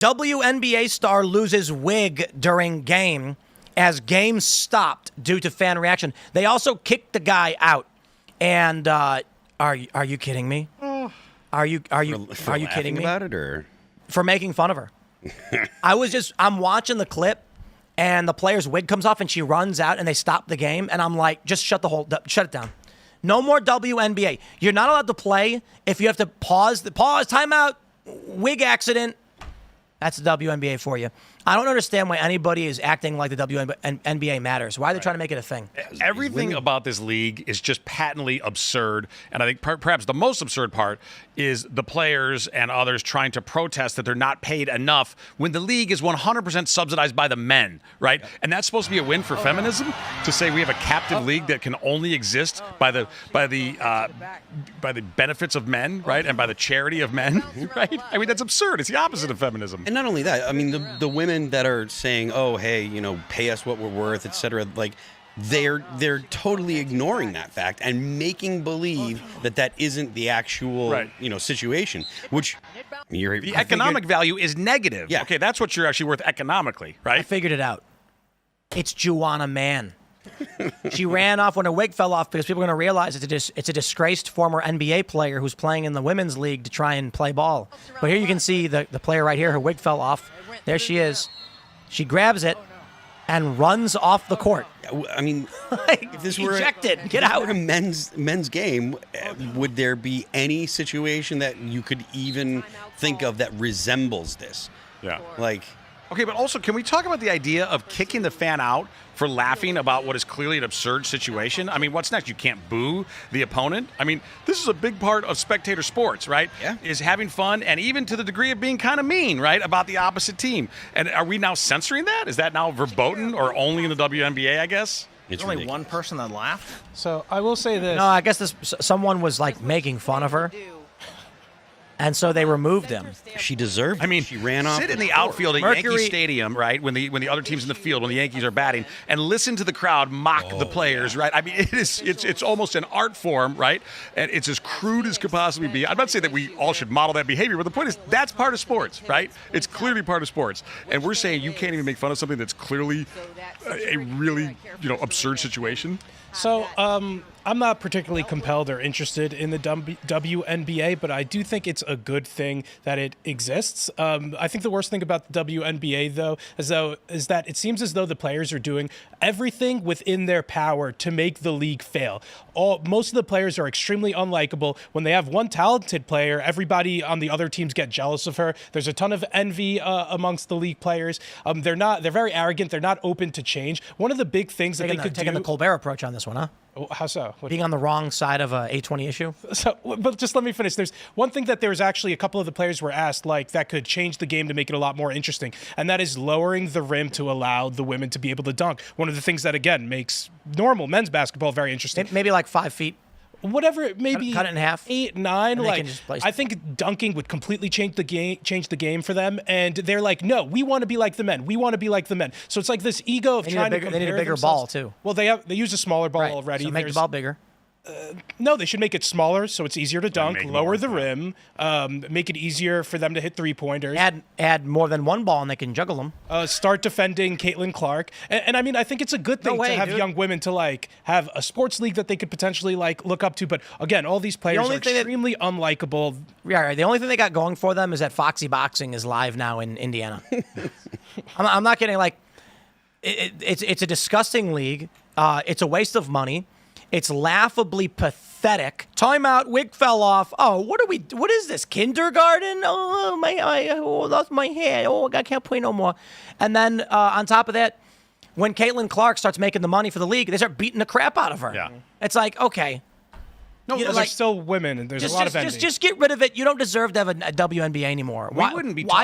WNBA star loses wig during game as game stopped due to fan reaction. They also kicked the guy out. And are you kidding me? Are you kidding me? About it or for making fun of her? I'm watching the clip, and the player's wig comes off, and she runs out, and they stop the game, and I'm like, just shut it down. No more WNBA. You're not allowed to play if you have to pause, timeout, wig accident. That's the WNBA for you. I don't understand why anybody is acting like the WNBA matters. Why are they trying to make it a thing? Everything about this league is just patently absurd. And I think perhaps the most absurd part is the players and others trying to protest that they're not paid enough when the league is 100% subsidized by the men, right? And that's supposed to be a win for feminism, to say we have a captive league that can only exist by the benefits of men, right? And by the charity of men, right? I mean, that's absurd. It's the opposite of feminism. And not only that, I mean, the women that are saying, oh, hey, pay us what we're worth, et cetera, like, they're totally ignoring that fact and making believe that isn't the actual, situation, which the economic value is negative. Yeah. Okay, that's what you're actually worth economically, right? I figured it out. It's Juana Mann. She ran off when her wig fell off because people are going to realize it's a disgraced former NBA player who's playing in the women's league to try and play ball. But here you can see the player right here. Her wig fell off. There she is. She grabs it and runs off the court. I mean, if this were ejected, get out. A men's game, would there be any situation that you could even think of that resembles this? Yeah. Okay, but also, can we talk about the idea of kicking the fan out for laughing about what is clearly an absurd situation? I mean, what's next? You can't boo the opponent? I mean, this is a big part of spectator sports, right? Yeah. Is having fun, and even to the degree of being kind of mean, right, about the opposite team. And are we now censoring that? Is that now verboten or only in the WNBA, I guess? There's only one person that laughed? So I will say this. No, I guess someone was, making fun of her. And so they removed him. She deserved it. I mean, she ran off. Sit in the outfield at Yankee Stadium, right, when the other team's in the field, when the Yankees are batting, and listen to the crowd mock the players, right? I mean, it's almost an art form, right? And it's as crude as could possibly be. I'm not saying that we all should model that behavior, but the point is that's part of sports, right? It's clearly part of sports. And we're saying you can't even make fun of something that's clearly a really, absurd situation. So, I'm not particularly compelled or interested in the WNBA, but I do think it's a good thing that it exists. I think the worst thing about the WNBA, though, is that it seems as though the players are doing everything within their power to make the league fail. Most of the players are extremely unlikable. When they have one talented player, everybody on the other teams get jealous of her. There's a ton of envy amongst the league players. They're very arrogant. They're not open to change. One of the big things that they could do... Taking the Colbert approach on this one, huh? How so? Being on the wrong side of a 820 issue? So, but just let me finish. There's one thing that there's actually a couple of the players were asked, that could change the game to make it a lot more interesting, and that is lowering the rim to allow the women to be able to dunk. One of the things that, again, makes normal men's basketball very interesting. Maybe 5 feet. Whatever it may be, cut it in half, 8, 9. I think dunking would completely change the game for them. And they're like, no, we want to be like the men. We want to be like the men. So it's like this ego of trying to compare. They need a bigger ball too. Well, they use a smaller ball already. So make the ball bigger. No, they should make it smaller so it's easier to dunk, lower the rim, make it easier for them to hit three-pointers. Add more than one ball and they can juggle them. Start defending Caitlin Clark. And I mean, I think it's a good thing to have young women to have a sports league that they could potentially look up to. But again, all these players are extremely unlikable. Yeah, the only thing they got going for them is that Foxy Boxing is live now in Indiana. I'm not kidding. It's a disgusting league. It's a waste of money. It's laughably pathetic. Timeout, wig fell off. Oh, what is this, kindergarten? Oh, I lost my hair. Oh, I can't play no more. And then on top of that, when Caitlin Clark starts making the money for the league, they start beating the crap out of her. Yeah. It's like, okay. No, those are still women, and there's a lot of envy. Just get rid of it. You don't deserve to have a WNBA anymore. Why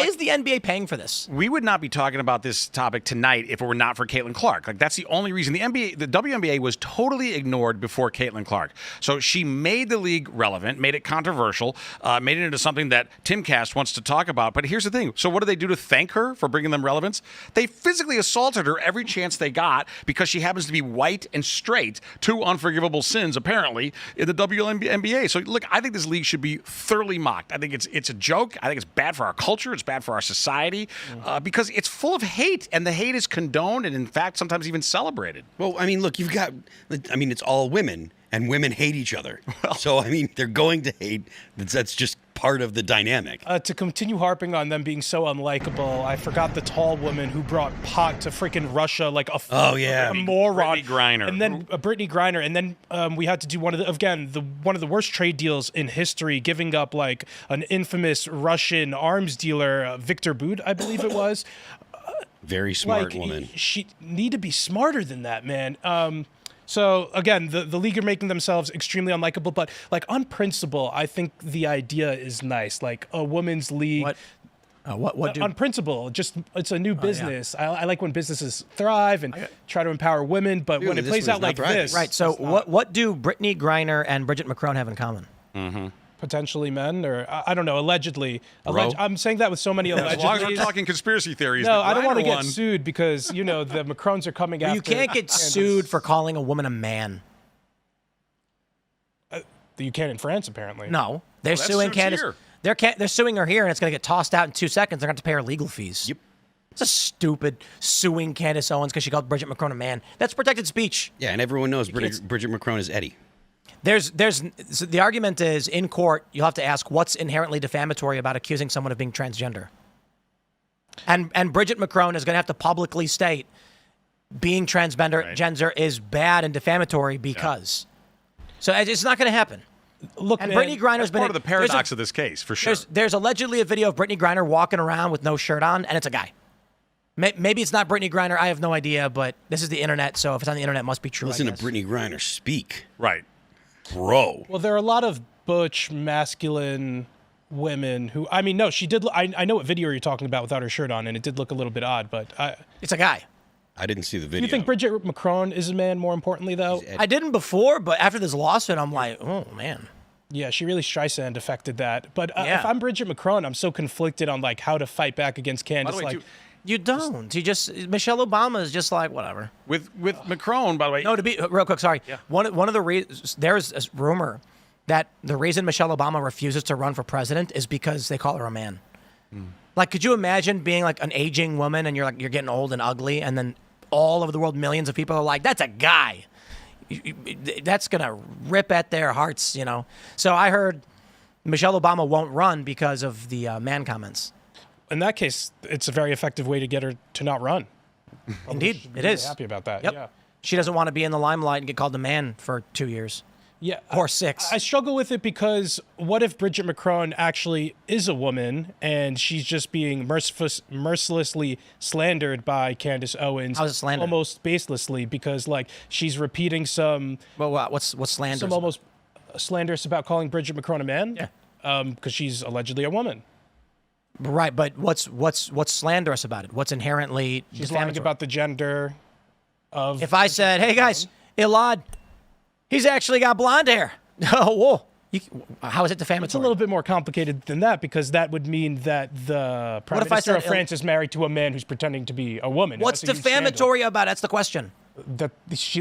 is the NBA paying for this? We would not be talking about this topic tonight if it were not for Caitlin Clark. That's the only reason. The WNBA was totally ignored before Caitlin Clark. So she made the league relevant, made it controversial, made it into something that Timcast wants to talk about. But here's the thing. So what do they do to thank her for bringing them relevance? They physically assaulted her every chance they got because she happens to be white and straight, two unforgivable sins, apparently, in the WNBA. WNBA. So look, I think this league should be thoroughly mocked. I think it's a joke. I think it's bad for our culture. It's bad for our society because it's full of hate, and the hate is condoned and, in fact, sometimes even celebrated. Well, I mean, look, it's all women, and women hate each other. So, I mean, they're going to hate. That's just part of the dynamic. To continue harping on them being so unlikable, I forgot the tall woman who brought pot to freaking Russia like a moron. Britney Griner. And then Britney Griner. And then we had to do one of the worst trade deals in history, giving up like an infamous Russian arms dealer, Victor Bout, I believe it was. Very smart woman. She need to be smarter than that, man. So again, the league are making themselves extremely unlikable, but like on principle, I think the idea is nice. Like a women's league. On principle, just it's a new business. Yeah. I like when businesses thrive and try to empower women, but when it plays out like this, right? So what do Britney Griner and Bridget McCrone have in common? Mm-hmm. Potentially men, or I don't know, allegedly. I'm saying that with so many allegedly. As long as we're talking conspiracy theories. No, I don't want to get sued because, the Macrones are coming after. You can't get sued for calling a woman a man. You can in France, apparently. No, they're suing Candace. They're suing her here, and it's going to get tossed out in 2 seconds. They're going to have to pay her legal fees. Yep. It's a stupid suing Candace Owens because she called Bridget McCrone a man. That's protected speech. Yeah, and everyone knows Bridget McCrone is Eddie. So the argument is in court, you'll have to ask what's inherently defamatory about accusing someone of being transgender. And Bridget McCrone is going to have to publicly state being transgender is bad and defamatory because. So it's not going to happen. Look, and Britney Griner's been part of the paradox of this case, for sure. There's allegedly a video of Britney Griner walking around with no shirt on, and it's a guy. Maybe it's not Britney Griner. I have no idea, but this is the internet, so if it's on the internet, it must be true. Listen to Britney Griner speak. Right. Bro. Well, there are a lot of butch, masculine women who, no, she did. I know what video you're talking about without her shirt on, and it did look a little bit odd, but it's a guy. I didn't see the video. You think Bridget McCrone is a man, more importantly, though? I didn't before, but after this lawsuit, I'm like, oh, man. Yeah, she really Streisand affected that. But if I'm Bridget McCrone, I'm so conflicted on like how to fight back against Candace. By the way, you don't. Michelle Obama is just like, whatever. With Macron, by the way. No, to be real quick, sorry. Yeah. One of the reasons, there's a rumor that the reason Michelle Obama refuses to run for president is because they call her a man. Like, could you imagine being like an aging woman and you're getting old and ugly, and then all over the world, millions of people are like, that's a guy. That's going to rip at their hearts, So I heard Michelle Obama won't run because of the man comments. In that case, it's a very effective way to get her to not run. Indeed, it is. Happy about that. Yep. Yeah. She doesn't want to be in the limelight and get called a man for 2 years. Yeah. Or 6. I struggle with it because what if Bridget McCrone actually is a woman and she's just being mercilessly slandered by Candace Owens? How's it slandered? Almost baselessly, because like she's repeating some. Well, what's slanderous? Some almost slanderous about calling Bridget McCrone a man. Yeah. Because she's allegedly a woman. Right, but what's slanderous about it? What's inherently she's lying about the gender of. If I said, "Hey guys, Elaad, he's actually got blonde hair," oh, whoa, how is it defamatory? It's a little bit more complicated than that, because that would mean that the Prime Minister of France is married to a man who's pretending to be a woman. What's defamatory about it? That's the question. That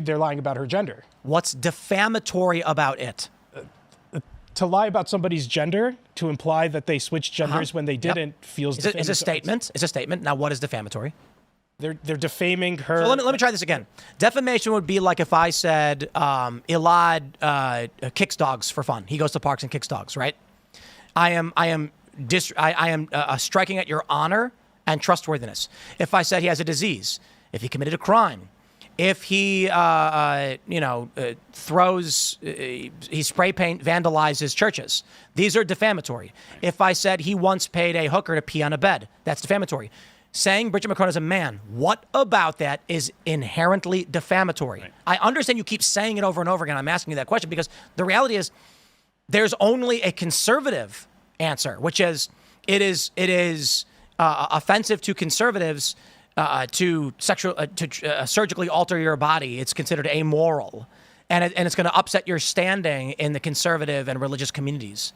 they're lying about her gender. What's defamatory about it? To lie about somebody's gender, to imply that they switched genders when they didn't, feels defamatory. It's a statement. It's a statement. Now, what is defamatory? They're defaming her. So let me try this again. Defamation would be like if I said Elaad kicks dogs for fun. He goes to parks and kicks dogs, right? I am striking at your honor and trustworthiness. If I said he has a disease, if he committed a crime, if he throws, he spray paint vandalizes churches, these are defamatory. If I said he once paid a hooker to pee on a bed, that's defamatory. Saying Bridget McCrone is a man, what about that is inherently defamatory? Right. I understand you keep saying it over and over again. I'm asking you that question because the reality is there's only a conservative answer, which is it is offensive to conservatives to surgically alter your body. It's considered amoral, and it's going to upset your standing in the conservative and religious communities.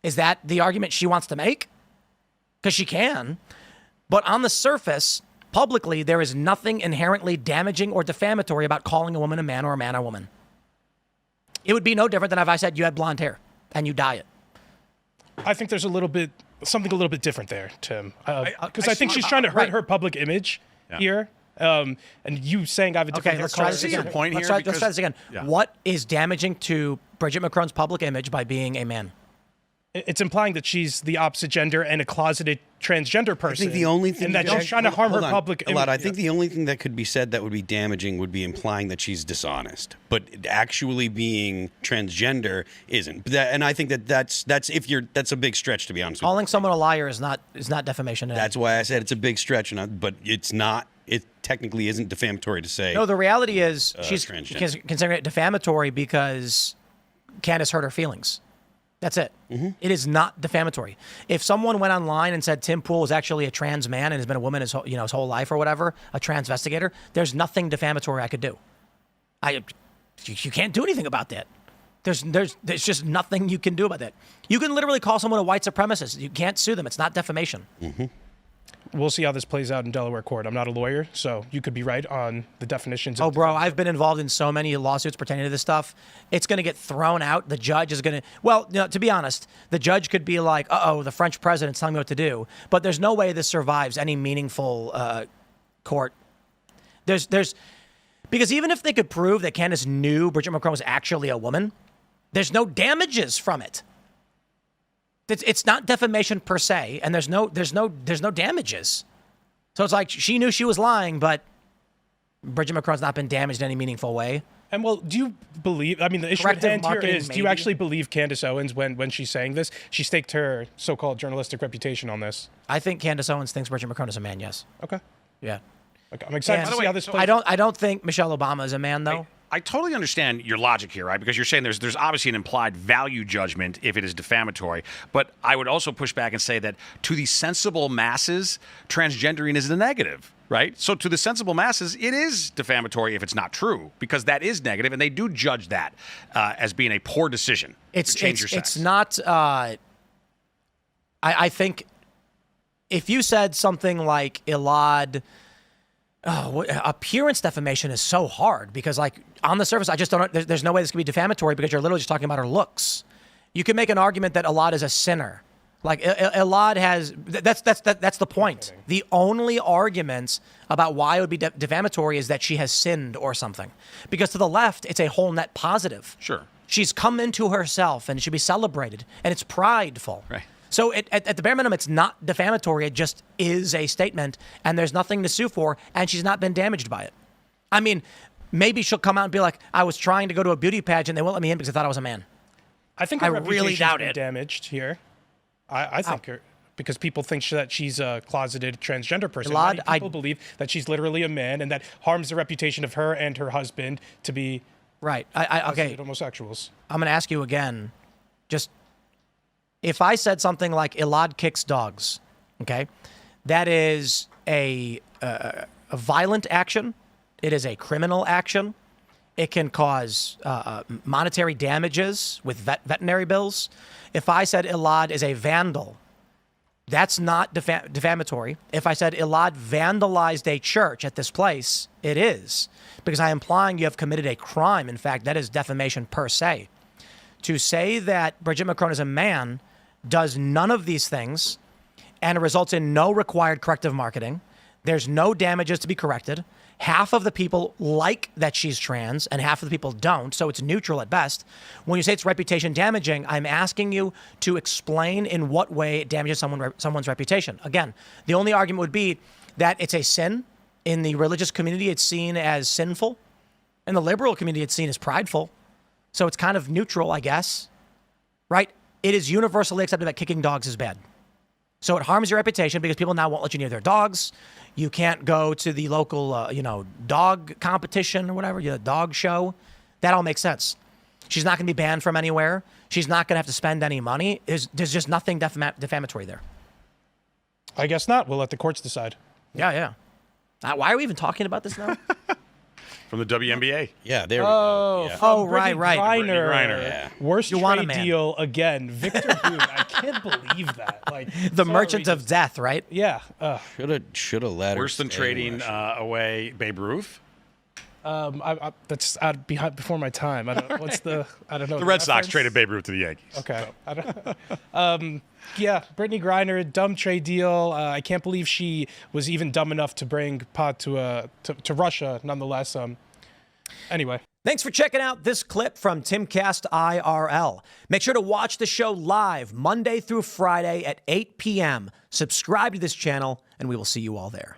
Is that the argument she wants to make? Because she can. But on the surface, publicly, there is nothing inherently damaging or defamatory about calling a woman a man or a man a woman. It would be no different than if I said you had blonde hair and you dye it. I think there's something a little bit different there, Tim. Because I think she's see- trying to hurt right. her public image here. And you saying I have a different Okay, let's hair try color. this see your again. point let's here try because- this again. Yeah. What is damaging to Bridget Macron's public image by being a man? It's implying that she's the opposite gender and a closeted transgender person. I think the only thing and that she's trying to harm her public image. Elaad, I think the only thing that could be said that would be damaging would be implying that she's dishonest, but actually being transgender isn't. And I think that's a big stretch, to be honest with you. Calling someone a liar is not defamation. That's why I said it's a big stretch, but it's not. It technically isn't defamatory to say. No, the reality is she's transgender. considering it defamatory because Candace hurt her feelings. That's it. It is not defamatory. If someone went online and said Tim Pool is actually a trans man and has been a woman his whole life or whatever, a transvestigator, there's nothing defamatory I could do. You can't do anything about that. There's just nothing you can do about that. You can literally call someone a white supremacist. You can't sue them. It's not defamation. We'll see how this plays out in Delaware court. I'm not a lawyer, so you could be right on the definitions. Oh, bro, I've been involved in so many lawsuits pertaining to this stuff. It's going to get thrown out. The judge is going to, well, to be honest, the judge could be like, the French president's telling me what to do. But there's no way this survives any meaningful court. Because even if they could prove that Candace knew Bridget Macron was actually a woman, there's no damages from it. It's not defamation per se, and there's no damages. So it's like she knew she was lying, but Bridget Macron's not been damaged in any meaningful way. And well, do you believe? I mean, the issue at Corrective hand here marketing, is: do you maybe? actually believe Candace Owens when she's saying this? She staked her so-called journalistic reputation on this. I think Candace Owens thinks Bridget Macron is a man. Yes. Okay. Yeah. Okay. I'm excited And to see how this plays. I don't think Michelle Obama is a man though. I totally understand your logic here, right? Because you're saying there's obviously an implied value judgment if it is defamatory. But I would also push back and say that to the sensible masses, transgendering is the negative, right? So to the sensible masses, it is defamatory if it's not true, because that is negative, and they do judge that as being a poor decision to change your sex. It's not. I think if you said something like Elaad. Appearance defamation is so hard because, like, on the surface, I just don't. There's no way this can be defamatory because you're literally just talking about her looks. You can make an argument that Elaad is a sinner. Like Elaad has. That's the point. The only arguments about why it would be defamatory is that she has sinned or something. Because to the left, it's a whole net positive. Sure. She's come into herself and it should be celebrated, and it's prideful. Right. So at the bare minimum, it's not defamatory. It just is a statement, and there's nothing to sue for, and she's not been damaged by it. I mean, maybe she'll come out and be like, I was trying to go to a beauty pageant, they won't let me in because I thought I was a man. I think I her really reputation's doubt been it. damaged here. I think her, because people think that she's a closeted transgender person. Elaad, Many people believe that she's literally a man, and that harms the reputation of her and her husband to be Right. Okay. closeted homosexuals. I'm going to ask you again. Just if I said something like Elaad kicks dogs, okay, that is a violent action. It is a criminal action. It can cause monetary damages with veterinary bills. If I said Elaad is a vandal, that's not defamatory. If I said Elaad vandalized a church at this place, it is, because I am implying you have committed a crime. In fact, that is defamation per se. To say that Bridget Macron is a man does none of these things, and it results in no required corrective marketing. There's no damages to be corrected. Half of the people like that she's trans, and half of the people don't, so it's neutral at best. When you say it's reputation damaging, I'm asking you to explain in what way it damages someone's reputation. Again, the only argument would be that it's a sin. In the religious community, it's seen as sinful. In the liberal community, it's seen as prideful. So it's kind of neutral, I guess. Right? It is universally accepted that kicking dogs is bad. So it harms your reputation because people now won't let you near their dogs. You can't go to the local, dog competition or whatever, dog show. That all makes sense. She's not going to be banned from anywhere. She's not going to have to spend any money. There's just nothing defamatory there. I guess not. We'll let the courts decide. Yeah. Why are we even talking about this now? From the WNBA. Yeah, there we go. Yeah. Oh, Britney right. Griner. Griner. Yeah. Worst You want a trade man. deal again. Victor Boone. I can't believe that. Like The sorry, merchant of death, right? Yeah. Should have let her Worse than stay trading where she- away Babe Ruth. That's out before my time. I don't know. The Red Sox reference. traded Babe Ruth to the Yankees. Okay. I don't, yeah, Britney Griner, dumb trade deal. I can't believe she was even dumb enough to bring pot to Russia. Nonetheless, anyway. Thanks for checking out this clip from Timcast IRL. Make sure to watch the show live Monday through Friday at 8 p.m. Subscribe to this channel, and we will see you all there.